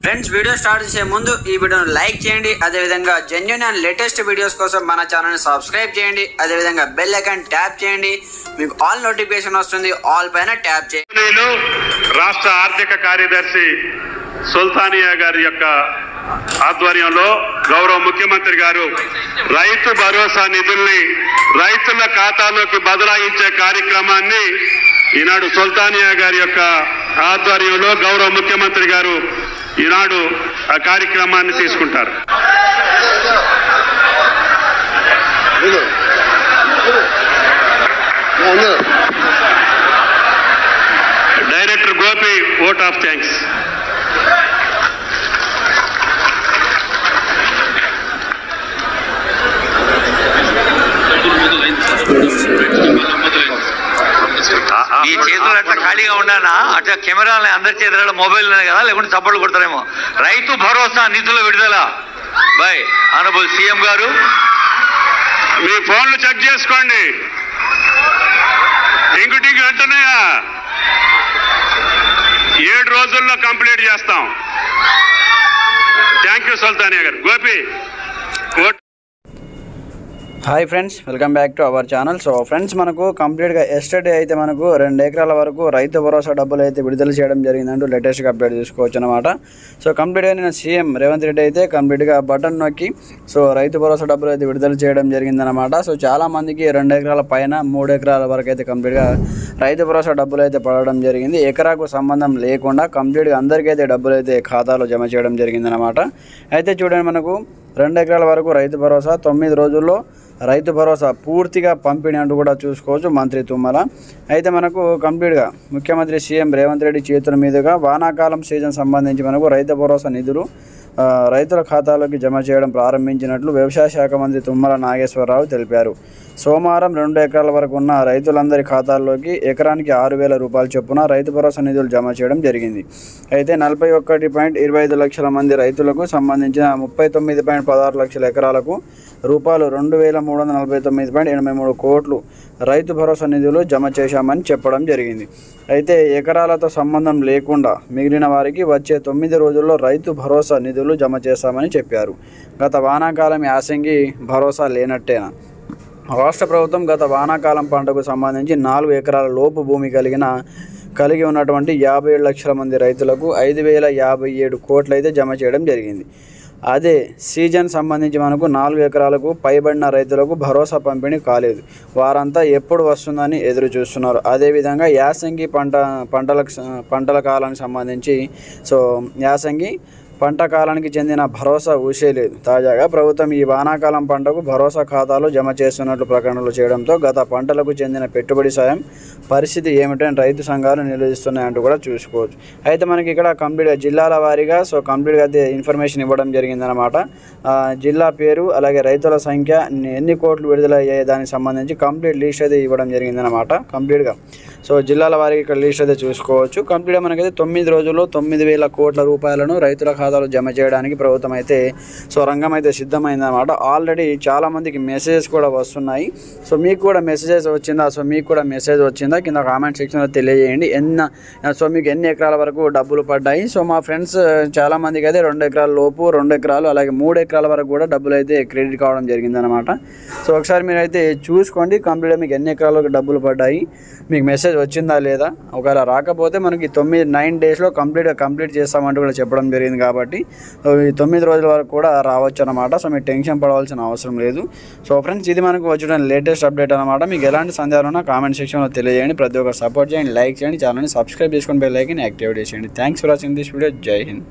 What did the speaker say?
Friends, video start చేసే ముందు ఈ వీడియోను లైక్ చేయండి. అదేవిధంగా జెన్యూన్ అండ్ లేటెస్ట్ వీడియోస్ కోసం మన ఛానల్ని సబ్స్క్రైబ్ చేయండి. అదేవిధంగా బెల్ ఐకాన్ ట్యాప్ చేయండి. మీకు ఆల్ నోటిఫికేషన్ వస్తుంది. ఆల్ పైన ట్యాప్ చేయండి. రాష్ట్ర ఆర్థిక కార్యదర్శి సుల్తానియా గారి యొక్క ఆధ్వర్యంలో గౌరవ ముఖ్యమంత్రి గారు రైతు భరోసా నిధుల్ని రైతుల ఖాతాలోకి బదలాయించే కార్యక్రమాన్ని ఈనాడు సుల్తానియా గారి యొక్క ఆధ్వర్యంలో గౌరవ ముఖ్యమంత్రి గారు ఈనాడు ఆ కార్యక్రమాన్ని తీసుకుంటారు. Director Gopi vote of thanks. ఈ చేతులు అట్లా ఖాళీగా ఉన్నానా అట్లా కెమెరాలు అందరి చేతులలో మొబైల్ ఉన్నాయి కదా, లేకుంటే చప్పట్లు కొడతారేమో. రైతు భరోసా నిధుల విడుదల బై ఆనరబుల్ సీఎం గారు. మీ ఫోన్లు చెక్ చేసుకోండి. టింగు అంటున్నాయా? 7 రోజుల్లో కంప్లీట్ చేస్తాం. థ్యాంక్ యూ సుల్తానియా గారు. Gopi hi friends, welcome back to our channel. So friends, మనకు కంప్లీట్గా ఎస్టర్డే అయితే మనకు 2 ఎకరాల వరకు రైతు భరోసా డబ్బులు అయితే విడుదల చేయడం జరిగిందంటూ లేటెస్ట్గా అప్డేట్ చేసుకోవచ్చు అనమాట. సో కంప్లీట్గా నేను సీఎం రేవంత్ రెడ్డి అయితే కంప్లీట్గా బటన్ నొక్కి సో రైతు భరోసా డబ్బులు అయితే విడుదల చేయడం జరిగిందనమాట. సో చాలామందికి 2 ఎకరాల పైన 3 ఎకరాల వరకు అయితే కంప్లీట్గా రైతు భరోసా డబ్బులు అయితే పడడం జరిగింది. ఎకరాకు సంబంధం లేకుండా కంప్లీట్గా అందరికైతే డబ్బులు అయితే ఖాతాలో జమ చేయడం జరిగిందనమాట. అయితే చూడండి, మనకు 2 ఎకరాల వరకు రైతు భరోసా 9 రోజుల్లో రైతు భరోసా పూర్తిగా పంపిణీ అంటూ కూడా చూసుకోవచ్చు మంత్రి తుమ్మల. అయితే మనకు కంప్లీట్గా ముఖ్యమంత్రి సీఎం రేవంత్ రెడ్డి చేతుల మీదుగా వానాకాలం సీజన్ సంబంధించి మనకు రైతు భరోసా నిధులు రైతుల ఖాతాలోకి జమ చేయడం ప్రారంభించినట్లు వ్యవసాయ శాఖ మంత్రి తుమ్మల నాగేశ్వరరావు తెలిపారు. సోమవారం 2 ఎకరాల వరకు ఉన్న రైతులందరి ఖాతాల్లోకి ఎకరానికి 6,000 రూపాయల చొప్పున రైతు భరోసా నిధులు జమ చేయడం జరిగింది. అయితే 41.25 లక్షల మంది రైతులకు సంబంధించిన 39.16 లక్షల ఎకరాలకు రూపాయలు 2,349.83 కోట్లు రైతు భరోసా నిధులు జమ చేశామని చెప్పడం జరిగింది. అయితే ఎకరాలతో సంబంధం లేకుండా మిగిలిన వారికి వచ్చే 9 రోజుల్లో రైతు భరోసా నిధులు జమ చేశామని చెప్పారు. గత వానాకాలం యాసంగి భరోసా లేనట్టేనా? రాష్ట్ర ప్రభుత్వం గత వానాకాలం పంటకు సంబంధించి 4 ఎకరాల లోపు భూమి కలిగి ఉన్నటువంటి 57 లక్షల మంది రైతులకు 5,057 కోట్లు అయితే జమ చేయడం జరిగింది. అదే సీజన్ సంబంధించి మనకు 4 ఎకరాలకు పైబడిన రైతులకు భరోసా పంపిణీ కాలేదు. వారంతా ఎప్పుడు వస్తుందని ఎదురు చూస్తున్నారు. అదేవిధంగా యాసంగి పంటల కాలానికి సంబంధించి యాసంగి పంట కాలానికి చెందిన భరోసా ఊసేలేదు. తాజాగా ప్రభుత్వం ఈ వానాకాలం పంటకు భరోసా ఖాతాలో జమ చేస్తున్నట్లు ప్రకటనలు చేయడంతో గత పంటలకు చెందిన పెట్టుబడి సాయం పరిస్థితి ఏమిటని రైతు సంఘాలు నిలదీస్తున్నాయంటూ కూడా చూసుకోవచ్చు. అయితే మనకి ఇక్కడ కంప్లీట్గా జిల్లాల వారీగా కంప్లీట్గా అయితే ఇన్ఫర్మేషన్ ఇవ్వడం జరిగిందనమాట. జిల్లా పేరు అలాగే రైతుల సంఖ్య ఎన్ని కోట్లు విడుదల అయ్యాయి దానికి సంబంధించి కంప్లీట్ లిస్ట్ అయితే ఇవ్వడం జరిగిందనమాట. కంప్లీట్గా జిల్లాల వారికి ఇక్కడ లిస్ట్ అయితే చూసుకోవచ్చు. కంప్లీట్గా మనకైతే 9 రోజుల్లో 9,000 కోట్ల రూపాయలను రైతుల ఖాతాలో జమ చేయడానికి ప్రభుత్వం అయితే రంగం అయితే సిద్ధమైందన్నమాట. ఆల్రెడీ చాలామందికి మెసేజెస్ కూడా వస్తున్నాయి. మీకు కూడా మెసేజెస్ వచ్చిందా? మీకు కూడా మెసేజ్ వచ్చిందా? కింద కామెంట్ సెక్షన్లో తెలియజేయండి. మీకు ఎన్ని ఎకరాల వరకు డబ్బులు పడ్డాయి? మా ఫ్రెండ్స్ చాలామందికి అయితే 2 ఎకరాల లోపు 2 ఎకరాలు అలాగే 3 ఎకరాల వరకు కూడా డబ్బులు అయితే క్రెడిట్ కావడం జరిగిందనమాట. ఒకసారి మీరు అయితే చూసుకోండి కంప్లీట్గా మీకు ఎన్ని ఎకరాల వరకు డబ్బులు పడ్డాయి, మీకు మెసేజ్ వచ్చిందా లేదా. ఒకవేళ రాకపోతే మనకి 9 డేస్లో కంప్లీట్ చేస్తామంటూ కూడా చెప్పడం జరిగింది. కాబట్టి ఈ 9 రోజుల వరకు కూడా రావచ్చు అనమాట. మీరు టెన్షన్ పడవలసిన అవసరం లేదు. ఫ్రెండ్స్, ఇది మనకు వచ్చిన లేటెస్ట్ అప్డేట్ అనమాట. మీకు ఎలాంటి సందేహాలు ఉన్నా కామెంట్ సెక్షన్లో తెలియజేయండి. ప్రతి ఒక్కరు సపోర్ట్ చేయండి, లైక్ చేయండి, ఛానల్ని సబ్స్క్రైబ్ చేసుకొని బెల్ ఐకాన్ యాక్టివేట్ చేయండి. Thanks for watching this video. జై హింద్.